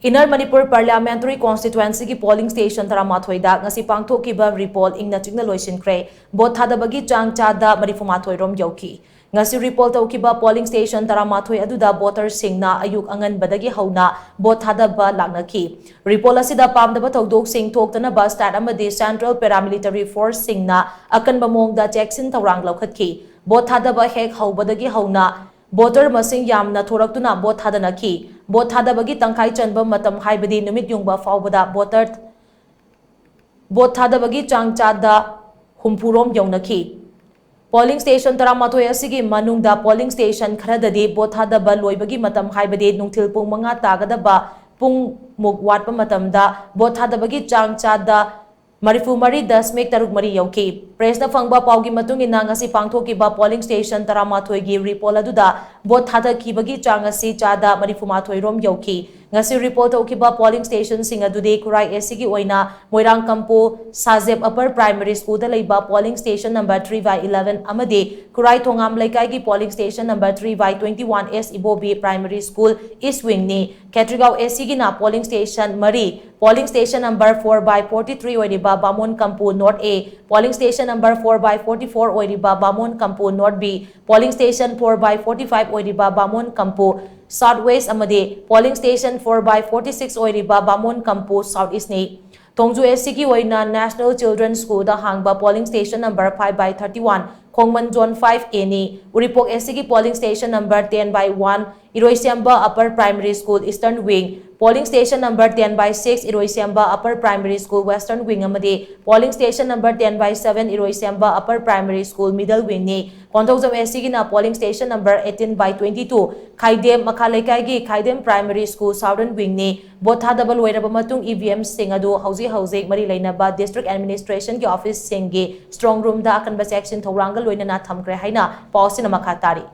Inner Manipur Parliamentary Constituency ki polling station Taramathoida ngasi pangthokkhiba Repoll Ingna Chikna Loisinkhre both thadabagi chang Chada marifumathoi rom youkhi ngasi Repoll tawkhiba polling station Taramathoi aduda voters singna ayuk angan badagi hauna both thadaba laknakhi Repoll asida pamdaba tawdok sing thoktana ba stat amadi Central Paramilitary Force singna akanba mongda jackson tawrang laukhatkhi both thadaba hek haubadagi hauna voter masing yamna thoraktuna both Thadanakhi both thadabagi tangkhai chanba matam haibadi numit yungba faubada voter both thadabagi chang Chada humpurom yaunakhi polling station Taramathoi asigi manungda polling station kharadadi both thadaba loibagi matam haibadi nungthil pung 5 tagadaba pung muk watpa matamda both thadabagi chang Chada Marifu Mari 10 taruk mari youkhi press na fangba paugi matungi na ngasi pangthokkhiba polling station Taramathoi gi Repoll aduda both thadakhibagi chang asi Chada Marifu mathoi rom youkhi ngasi Repoll tawkhiba polling station sing adude kurai SC gi oina Moirang Kampo Sajep Upper Primary School da leiba polling station number 3/11 amade kurai thongam laikai gi polling station number 3/21S Ibobi Primary School East Wing ni Ketrigao SC gi na polling station Mari polling station number 4/43 oiriba Bamon Kampo North A polling station number 4/44 oiriba Bamon Kampo North B polling station 4/45 oiriba Bamon Kampo Southwest amade polling station 4/46 oiriba Bamon Kampo Southeast ni Tongju SC ki oina National Children's School da hangba polling station number 5/31 Khongman Zone 5A ni Uripok SC ki polling station number 10/1 Iroisiamba Upper Primary School Eastern Wing polling station number 10/6 Iroisiamba Upper Primary School Western Wing amade polling station number 10/7 Iroisiamba Upper Primary School Middle Wing ni Konthokjam SC ki na polling station number 18/22 Khaidem Makhalaikai gi Khaidem Primary School Southern Wing ni both thadaba loiraba matung EVM sing adu hauji mari lainaba district administration ki office sing gi strong room da akanba section thoranga loinana thamkre haina pausina makhatari